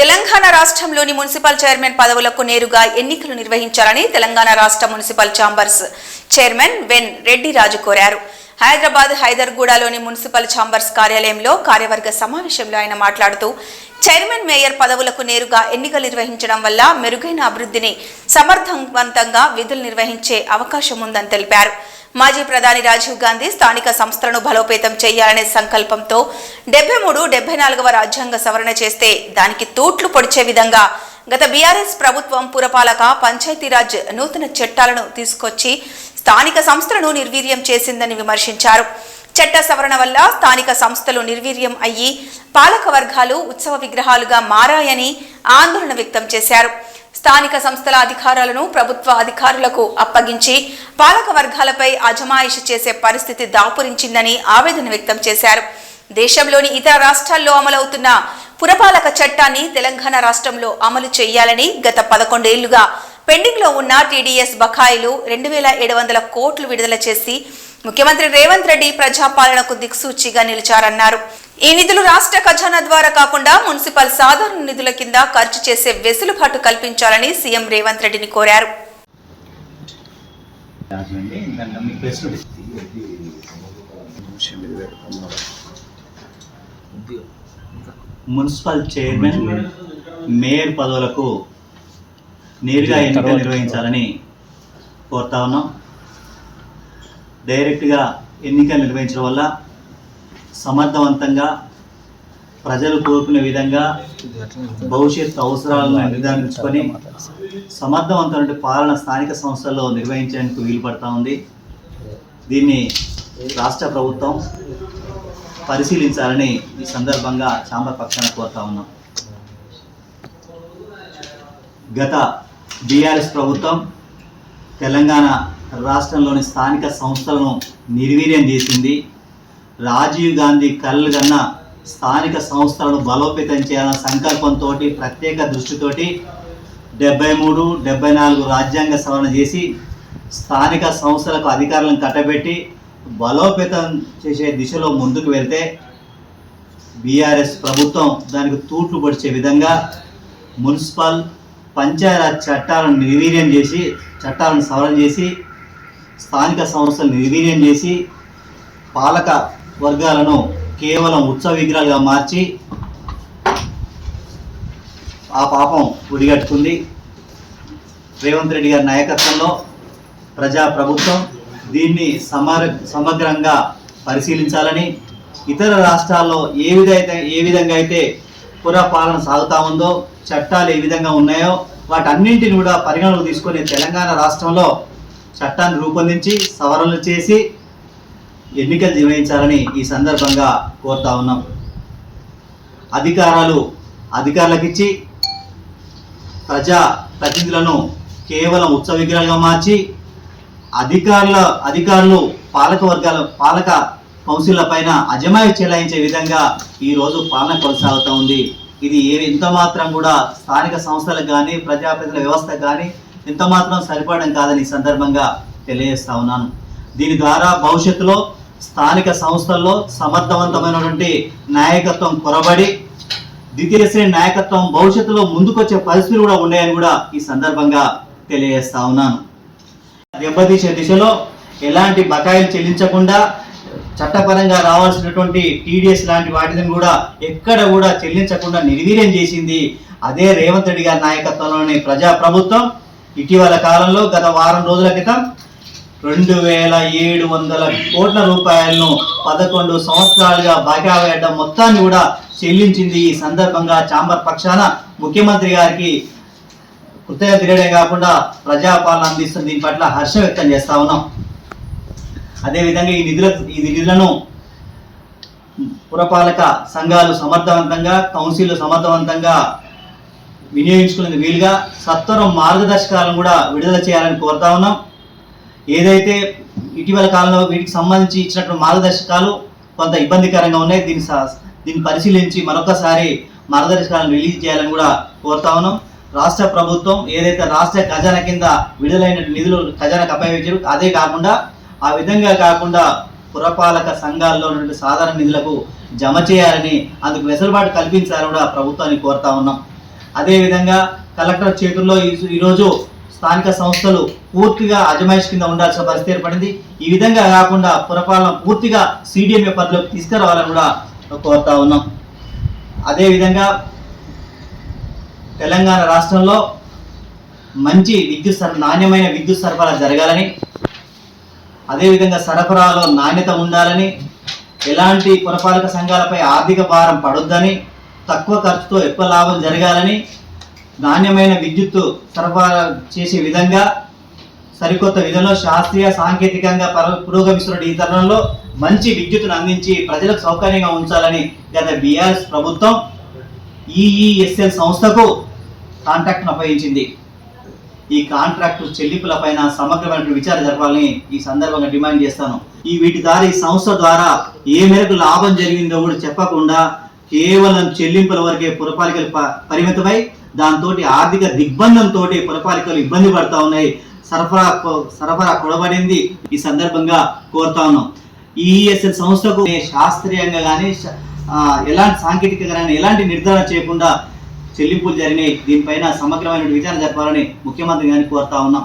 తెలంగాణ రాష్ట్రంలోని municipal chairman పదవులకు నేరుగా ఎన్నికలు నిర్వహించాలని తెలంగాణ రాష్ట్ర మున్సిపల్ ఛాంబర్స్ చైర్మన్ వెన్ రెడ్డి రాజు కోరారు. హైదరాబాద్ హైదర్గూడలోని మున్సిపల్ ఛాంబర్స్ కార్యాలయంలో కార్యవర్గ సమావేశంలో ఆయన మాట్లాడుతూ చైర్మన్ మేయర్ పదవులకు నేరుగా ఎన్నికలు నిర్వహించడం వల్ల మెరుగైన అభివృద్ధిని సమర్థవంతంగా విధులు నిర్వహించే అవకాశం ఉందని తెలిపారు. మాజీ ప్రధాని రాజీవ్ గాంధీ స్థానిక సంస్థలను బలోపేతం చేయాలనే సంకల్పంతో 73-74వ రాజ్యాంగ సవరణ చేస్తే దానికి తూట్లు పొడిచే విధంగా గత బీఆర్ఎస్ ప్రభుత్వం పురపాలక పంచాయతీరాజ్ నూతన చట్టాలను తీసుకొచ్చి స్థానిక సంస్థలను నిర్వీర్యం చేసిందని విమర్శించారు. చట్ట సవరణ వల్ల స్థానిక సంస్థలు నిర్వీర్యం అయ్యి పాలక వర్గాలు ఉత్సవ విగ్రహాలుగా మారాయని ఆందోళన వ్యక్తం చేశారు. స్థానిక సంస్థల అధికారాలను ప్రభుత్వ అధికారులకు అప్పగించి పాలక వర్గాలపై అజమాయిషి చేసే పరిస్థితి దాపురించిందని ఆవేదన వ్యక్తం చేశారు. దేశంలోని ఇతర రాష్ట్రాల్లో అమలవుతున్న పురపాలక చట్టాన్ని తెలంగాణ రాష్ట్రంలో అమలు చేయాలని గత 11 ఏళ్లుగా పెండింగ్ లో ఉన్న టీడీఎస్ బకాయిలు 2700 కోట్లు విడుదల చేసి ముఖ్యమంత్రి రేవంత్ రెడ్డి ప్రజాపాలనకు దిక్సూచిగా నిలిచారన్నారు. ఈ నిధులు రాష్ట్ర ఖజానా ద్వారా కాకుండా మున్సిపల్ సాధారణ నిధుల కింద ఖర్చు చేసే వెసులుబాటు కల్పించాలని సీఎం రేవంత్ రెడ్డిని కోరారు. మున్సిపల్ చైర్మన్ మేయర్ పదవులకు నేరుగా ఎన్నికలు నిర్వహించాలని కోరుతా ఉన్నాం. డైరెక్ట్గా ఎన్నికలు నిర్వహించడం వల్ల సమర్థవంతంగా ప్రజలు కోరుకునే విధంగా భవిష్యత్ అవసరాలను నిర్ధారించుకొని సమర్థవంతమైన పాలన స్థానిక సంస్థల్లో నిర్వహించేందుకు వీలు పడతా ఉంది. దీన్ని రాష్ట్ర ప్రభుత్వం పరిశీలించాలని ఈ సందర్భంగా ఛాంబర్ పక్షాన కోరుతా ఉన్నాం. గత బీఆర్ఎస్ ప్రభుత్వం తెలంగాణ రాష్ట్రంలోని స్థానిక సంస్థలను నిర్వీర్యం చేసింది. రాజీవ్ గాంధీ కళ్ళు కన్నా స్థానిక సంస్థలను బలోపేతం చేయాలన్న సంకల్పంతో ప్రత్యేక దృష్టితోటి 73-74 రాజ్యాంగ సవరణ చేసి స్థానిక సంస్థలకు అధికారులను కట్టబెట్టి బలోపేతం చేసే దిశలో ముందుకు వెళ్తే బీఆర్ఎస్ ప్రభుత్వం దానికి తూట్లు పొడిచే విధంగా మున్సిపల్ పంచాయతీరాజ్ చట్టాలను నిర్వీర్యం చేసి చట్టాలను సవరణ చేసి స్థానిక సంస్థలు నిర్వీర్యం చేసి పాలక వర్గాలను కేవలం ఉత్సవ విగ్రహాలుగా మార్చి ఆ పాపం ఒడిగట్టుకుంది. రేవంత్ రెడ్డి గారి నాయకత్వంలో ప్రజా ప్రభుత్వం దీన్ని సమగ్రంగా పరిశీలించాలని, ఇతర రాష్ట్రాల్లో ఏ విధంగా అయితే పురపాలన సాగుతూ ఉందో, చట్టాలు ఏ విధంగా ఉన్నాయో వాటన్నింటిని కూడా పరిగణలోకి తీసుకొని తెలంగాణ రాష్ట్రంలో చట్టాన్ని రూపొందించి సవరణలు చేసి ఎన్నికలు నిర్వహించాలని ఈ సందర్భంగా కోరుతా ఉన్నాం. అధికారులకు ఇచ్చి ప్రజా ప్రతినిధులను కేవలం ఉత్సవ విగ్రహాలుగా మార్చి అధికారులు పాలక కౌన్సిల్ల పైన అజమాయి చెలాయించే విధంగా ఈరోజు పాలన కొనసాగుతూ ఉంది. ఇది ఎంత మాత్రం కూడా స్థానిక సంస్థలకు కానీ ప్రజాప్రతినిధుల వ్యవస్థకు కానీ ఎంత మాత్రం సరిపడడం కాదని ఈ సందర్భంగా తెలియజేస్తా ఉన్నాను. దీని ద్వారా భవిష్యత్తులో స్థానిక సంస్థల్లో సమర్థవంతమైనటువంటి నాయకత్వం కొరబడి ద్వితీయ శ్రేణి నాయకత్వం భవిష్యత్తులో ముందుకొచ్చే పరిస్థితులు కూడా ఉన్నాయని కూడా ఈ సందర్భంగా తెలియజేస్తా ఉన్నాను. దెబ్బతీసే దిశలో ఎలాంటి బకాయిలు చెల్లించకుండా చట్టపరంగా రావాల్సినటువంటి టీడీఎస్ లాంటి వాటిని కూడా ఎక్కడ కూడా చెల్లించకుండా నిర్వీర్యం చేసింది అదే రేవంత్ రెడ్డి గారి నాయకత్వంలోని ప్రజా ప్రభుత్వం. ఇటీవల కాలంలో గత వారం రోజుల క్రితం 2700 కోట్ల రూపాయలను 11 సంవత్సరాలుగా బకాయి వేయడం మొత్తాన్ని కూడా చెల్లించింది. ఈ సందర్భంగా ఛాంబర్ పక్షాన ముఖ్యమంత్రి గారికి కృతజ్ఞత తెలియడే కాకుండా ప్రజాపాలన అందిస్తున్న దీని పట్ల హర్షం వ్యక్తం చేస్తా ఉన్నాం. అదేవిధంగా ఈ నిధులను పురపాలక సంఘాలు సమర్థవంతంగా, కౌన్సిల్ సమర్థవంతంగా వినియోగించుకునే వీలుగా సత్వరం మార్గదర్శకాలను కూడా విడుదల చేయాలని కోరుతా ఉన్నాం. ఏదైతే ఇటీవల కాలంలో వీటికి సంబంధించి ఇచ్చినటువంటి మార్గదర్శకాలు కొంత ఇబ్బందికరంగా ఉన్నాయి. దీన్ని పరిశీలించి మరొకసారి మార్గదర్శకాలను రిలీజ్ చేయాలని కూడా కోరుతా ఉన్నాం. రాష్ట్ర ప్రభుత్వం ఏదైతే రాష్ట్ర ఖజానా కింద విడుదలైన నిధులు ఖజానాకు అప్పగించారు, అదే కాకుండా ఆ విధంగా కాకుండా పురపాలక సంఘాల్లో నుండి సాధారణ నిధులకు జమ చేయాలని, అందుకు వెసులుబాటు కల్పించాలని కూడా ప్రభుత్వాన్ని కోరుతా ఉన్నాం. అదేవిధంగా కలెక్టర్ చేతుల్లో ఈరోజు స్థానిక సంస్థలు పూర్తిగా అజమాయిష్ కింద ఉండాల్సిన పరిస్థితి ఏర్పడింది. ఈ విధంగా కాకుండా పురపాలన పూర్తిగా CDMA పరిధిలోకి తీసుకురావాలని కూడా కోరుతా ఉన్నాం. అదేవిధంగా తెలంగాణ రాష్ట్రంలో మంచి నాణ్యమైన విద్యుత్ సరఫరా జరగాలని, అదేవిధంగా సరఫరాలో నాణ్యత ఉండాలని, ఎలాంటి పురపాలక సంఘాలపై ఆర్థిక భారం పడొద్దని, తక్కువ ఖర్చుతో ఎక్కువ లాభం జరగాలని, నాణ్యమైన విద్యుత్తు సరఫరా చేసే విధంగా సరికొత్త విధంలో శాస్త్రీయ సాంకేతికంగా పురోగమిస్తున్న ఈ తరుణంలో మంచి విద్యుత్తును అందించి ప్రజలకు సౌకర్యంగా ఉంచాలని గత BRS ప్రభుత్వం EESL సంస్థకు కాంట్రాక్ట్ను అప్పగించింది. ఈ కాంట్రాక్టు చెల్లింపులపైన సమగ్రమైన విచారణ జరపాలని ఈ సందర్భంగా డిమాండ్ చేస్తాను. వీటి ద్వారా ఈ సంస్థ ద్వారా ఏ మేరకు లాభం జరిగిందో కూడా చెప్పకుండా కేవలం చెల్లింపుల వరకే పురపాలికలు పరిమితమై దాంతో ఆర్థిక దిగ్బంధంతో పురపాలికలు ఇబ్బంది పడతా ఉన్నాయి. సరఫరా కొడబడింది. ఈ సందర్భంగా కోరుతా ఉన్నాం. EESL సంస్థకు శాస్త్రీయంగా కానీ ఎలాంటి సాంకేతికంగా కానీ ఎలాంటి నిర్ధారణ చేయకుండా చెల్లింపులు జరిగినాయి. దీనిపైన సమగ్రమైన విచారణ జరపాలని ముఖ్యమంత్రి గారిని కోరుతా ఉన్నాం.